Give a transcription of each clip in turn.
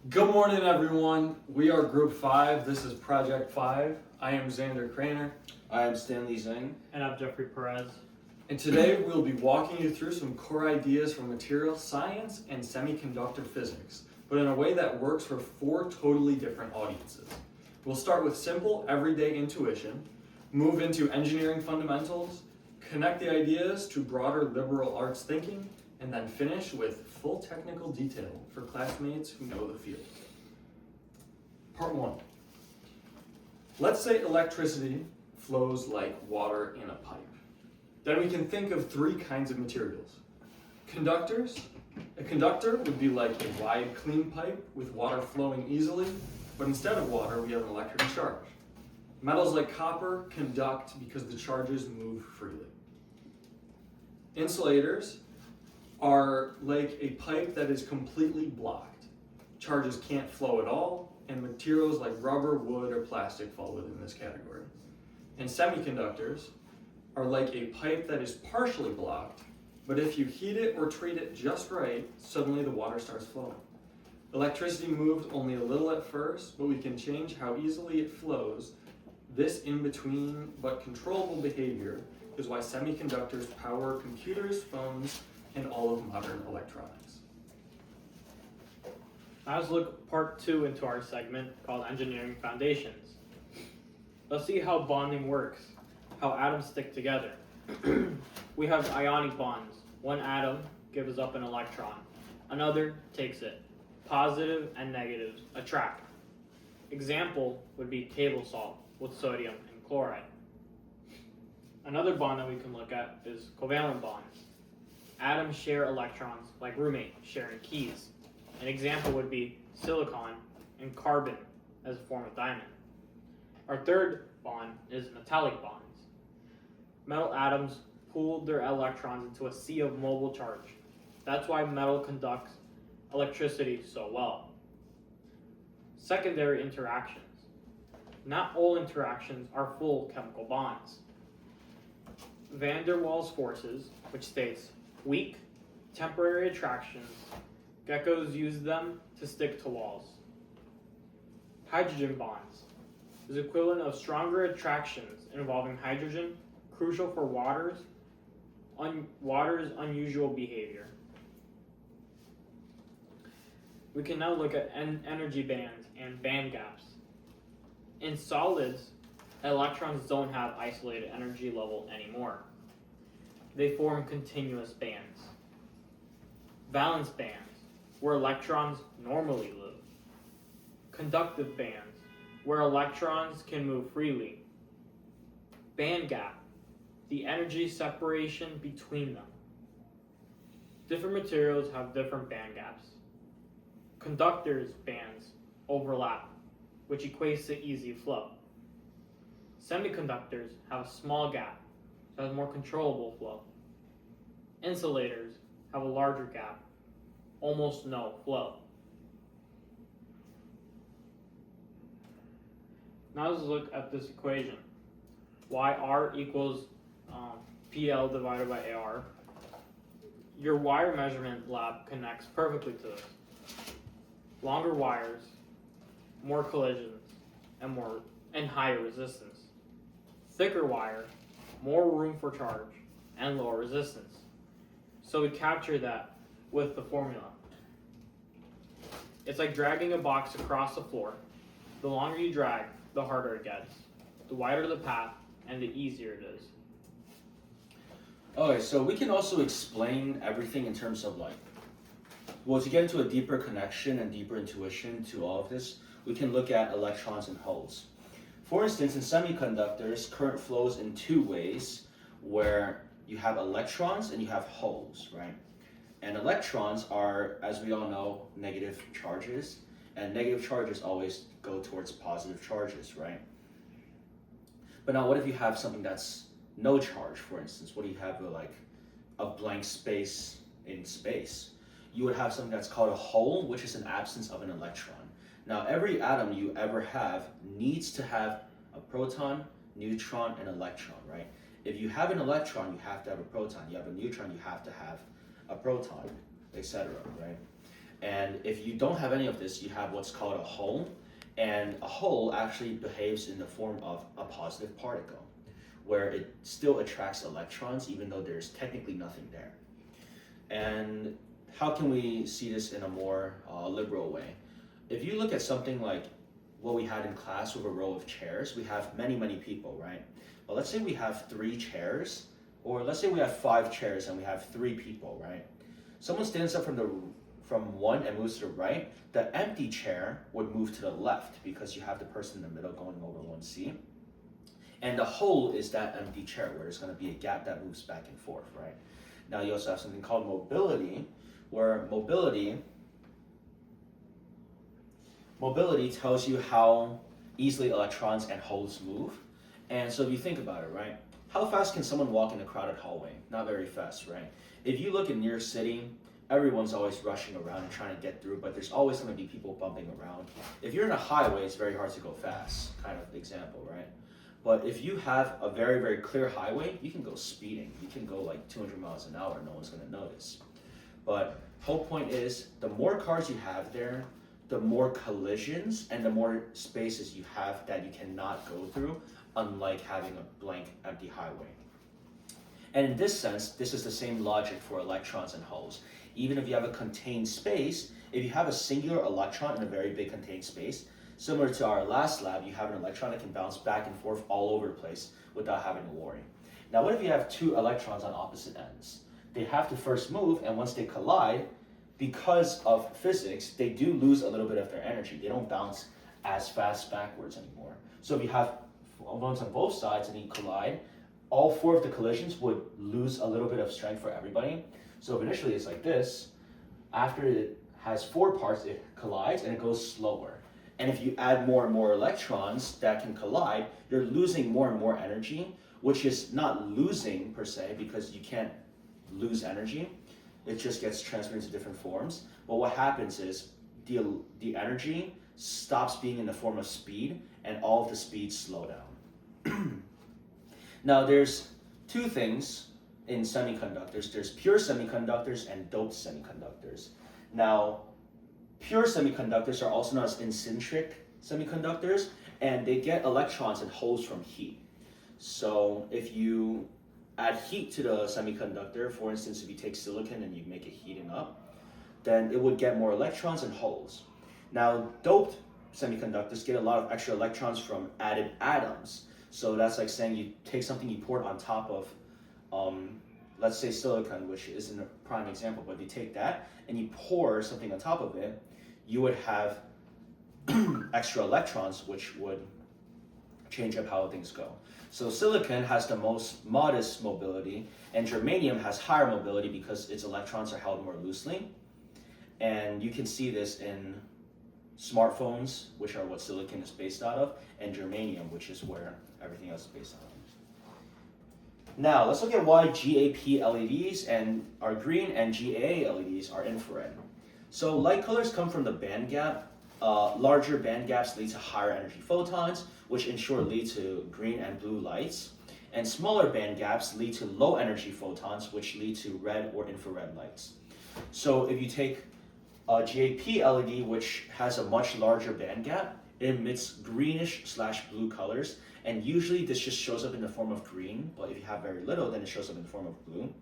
Good morning, everyone. We are Group 5. This is Project 5. I am Xander Craner. I am Stanley Zhang. And I'm Jeffrey Perez. And today we'll be walking you through some core ideas from material science and semiconductor physics, but in a way that works for 4 totally different audiences. We'll start with simple, everyday intuition, move into engineering fundamentals, connect the ideas to broader liberal arts thinking, and then finish with full technical detail for classmates who know the field. Part 1. Let's say electricity flows like water in a pipe. Then we can think of 3 kinds of materials. Conductors. A conductor would be like a wide, clean pipe with water flowing easily, but instead of water, we have an electric charge. Metals like copper conduct because the charges move freely. Insulators are like a pipe that is completely blocked. Charges can't flow at all, and materials like rubber, wood, or plastic fall within this category. And semiconductors are like a pipe that is partially blocked, but if you heat it or treat it just right, suddenly the water starts flowing. Electricity moved only a little at first, but we can change how easily it flows. This in-between but controllable behavior is why semiconductors power computers, phones, and all of modern electronics. Now let's look part 2 into our segment called Engineering Foundations. Let's see how bonding works, how atoms stick together. We have ionic bonds. One atom gives up an electron, another takes it. Positive and negatives attract. Example would be table salt with sodium and chloride. Another bond that we can look at is covalent bonds. Atoms share electrons like roommates sharing keys. An example would be silicon and carbon as a form of diamond. Our third bond is metallic bonds. Metal atoms pool their electrons into a sea of mobile charge. That's why metal conducts electricity so well. Secondary interactions. Not all interactions are full chemical bonds. Van der Waals forces, which states weak, temporary attractions, geckos use them to stick to walls. Hydrogen bonds is equivalent of stronger attractions involving hydrogen, crucial for water's unusual behavior. We can now look at energy bands and band gaps. In solids, electrons don't have isolated energy level anymore. They form continuous bands. Valence bands, where electrons normally live. Conductive bands, where electrons can move freely. Band gap, the energy separation between them. Different materials have different band gaps. Conductors' bands overlap, which equates to easy flow. Semiconductors have a small gap, so has more controllable flow. Insulators have a larger gap, almost no flow. Now let's look at this equation. YR equals PL divided by AR. Your wire measurement lab connects perfectly to this. Longer wires, more collisions, and higher resistance. Thicker wire, more room for charge, and lower resistance. So we capture that with the formula. It's like dragging a box across the floor. The longer you drag, the harder it gets. The wider the path, and the easier it is. Okay, so we can also explain everything in terms of to get into a deeper connection and deeper intuition to all of this, we can look at electrons and holes. For instance, in semiconductors, current flows in 2 ways, where you have electrons and you have holes, right? And electrons are, as we all know, negative charges, and negative charges always go towards positive charges, right? But now what if you have something that's no charge, for instance? What do you have, a blank space in space? You would have something that's called a hole, which is an absence of an electron. Now, every atom you ever have needs to have a proton, neutron, and electron, right? If you have an electron, you have to have a proton. You have a neutron, you have to have a proton, etc., right? And if you don't have any of this, you have what's called a hole. And a hole actually behaves in the form of a positive particle, where it still attracts electrons even though there's technically nothing there. And how can we see this in a more liberal way? If you look at something like what we had in class with a row of chairs, we have many, many people, right? But let's say we have 3 chairs, or let's say we have 5 chairs and we have 3 people, right? Someone stands up from one and moves to the right, the empty chair would move to the left because you have the person in the middle going over 1C. And the hole is that empty chair where there's going to be a gap that moves back and forth, right? Now you also have something called mobility, where mobility tells you how easily electrons and holes move. And so if you think about it, right? How fast can someone walk in a crowded hallway? Not very fast, right? If you look in New York City, everyone's always rushing around and trying to get through, but there's always going to be people bumping around. If you're in a highway, it's very hard to go fast, kind of example, right? But if you have a very, very clear highway, you can go speeding. You can go like 200 miles an hour, no one's going to notice. But whole point is, the more cars you have there, the more collisions and the more spaces you have that you cannot go through, unlike having a blank, empty highway. And in this sense, this is the same logic for electrons and holes. Even if you have a contained space, if you have a singular electron in a very big contained space, similar to our last lab, you have an electron that can bounce back and forth all over the place without having to worry. Now, what if you have 2 electrons on opposite ends? They have to first move, and once they collide, because of physics, they do lose a little bit of their energy. They don't bounce as fast backwards anymore. So if you have ones on both sides and you collide, all 4 of the collisions would lose a little bit of strength for everybody. So initially it's like this. After it has 4 parts, it collides and it goes slower. And if you add more and more electrons that can collide, you're losing more and more energy, which is not losing per se, because you can't lose energy. It just gets transferred into different forms. But what happens is the energy stops being in the form of speed, and all of the speeds slow down. Now there's 2 things in semiconductors. There's pure semiconductors and doped semiconductors. Now, pure semiconductors are also known as intrinsic semiconductors, and they get electrons and holes from heat. So if you add heat to the semiconductor, for instance, if you take silicon and you make it heating up, then it would get more electrons and holes. Now, doped semiconductors get a lot of extra electrons from added atoms. So that's like saying you take something you poured on top of, let's say silicon, which isn't a prime example, but you take that and you pour something on top of it, you would have extra electrons, which would change up how things go. So silicon has the most modest mobility, and germanium has higher mobility because its electrons are held more loosely. And you can see this in smartphones, which are what silicon is based out of, and germanium, which is where everything else is based out of. Now, let's look at why GAP LEDs are green and GAA LEDs are infrared. So light colors come from the band gap. Larger band gaps lead to higher energy photons, which in short lead to green and blue lights. And smaller band gaps lead to low energy photons, which lead to red or infrared lights. So if you take a GAP LED, which has a much larger band gap, it emits greenish/blue colors, and usually this just shows up in the form of green, but if you have very little, then it shows up in the form of blue.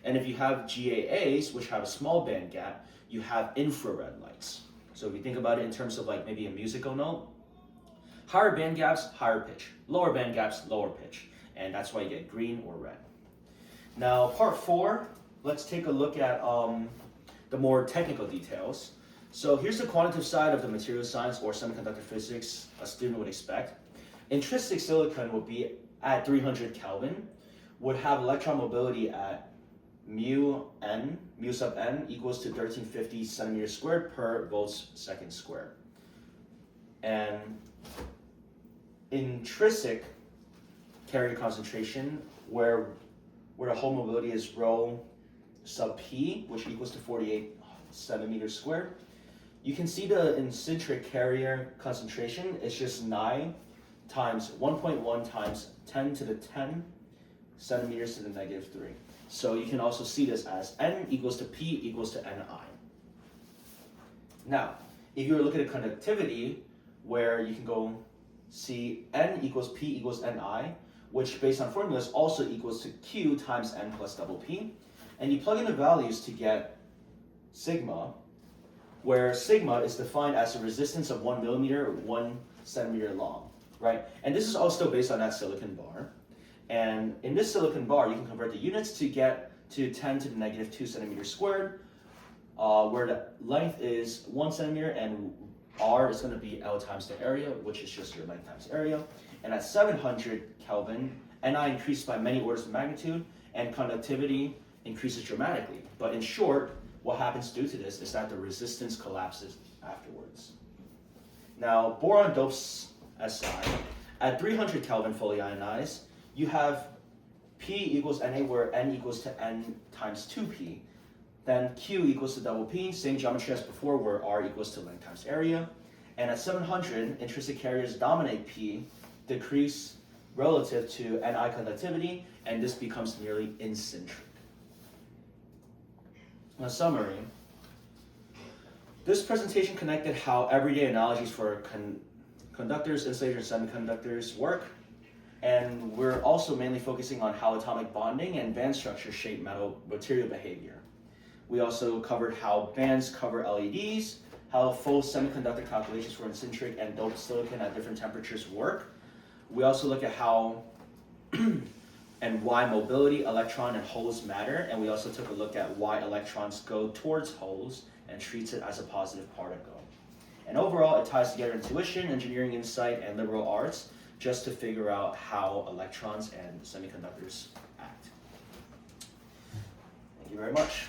And if you have GAAs, which have a small band gap, you have infrared lights. So if you think about it in terms of like maybe a musical note, higher band gaps, higher pitch, lower band gaps, lower pitch, and that's why you get green or red. Now, part 4, let's take a look at the more technical details. So here's the quantitative side of the material science or semiconductor physics a student would expect. Intrinsic silicon would be at 300 Kelvin, would have electron mobility at mu sub n equals to 1350 centimeters squared per volts second squared. And intrinsic carrier concentration, where the whole mobility is rho sub p, which equals to 48 centimeters squared. You can see the intrinsic carrier concentration is just 9 times 1.1 times 10 to the 10 centimeters to the negative 3. So you can also see this as n equals to p equals to ni. Now, if you were looking at conductivity, where you can go see N equals P equals Ni, which based on formulas also equals to Q times N plus double P, and you plug in the values to get sigma, where sigma is defined as the resistance of 1 millimeter or 1 centimeter long, right? And this is all still based on that silicon bar. And in this silicon bar, you can convert the units to get to 10 to the negative 2 centimeters squared, where the length is 1 centimeter and R is going to be L times the area, which is just your length times area. And at 700 Kelvin, Ni increased by many orders of magnitude, and conductivity increases dramatically. But in short, what happens due to this is that the resistance collapses afterwards. Now, boron dopes Si. At 300 Kelvin fully ionized, you have P equals Na, where N equals to N times 2P. Then Q equals to double P, same geometry as before, where R equals to length times area. And at 700, intrinsic carriers dominate P, decrease relative to Ni conductivity, and this becomes nearly incentric. A summary. This presentation connected how everyday analogies for conductors, insulators, and semiconductors work, and we're also mainly focusing on how atomic bonding and band structure shape material behavior. We also covered how bands cover LEDs, how full semiconductor calculations for incentric and doped silicon at different temperatures work. We also look at how and why mobility, electron, and holes matter, and we also took a look at why electrons go towards holes and treats it as a positive particle. And overall, it ties together intuition, engineering insight, and liberal arts just to figure out how electrons and semiconductors act. Thank you very much.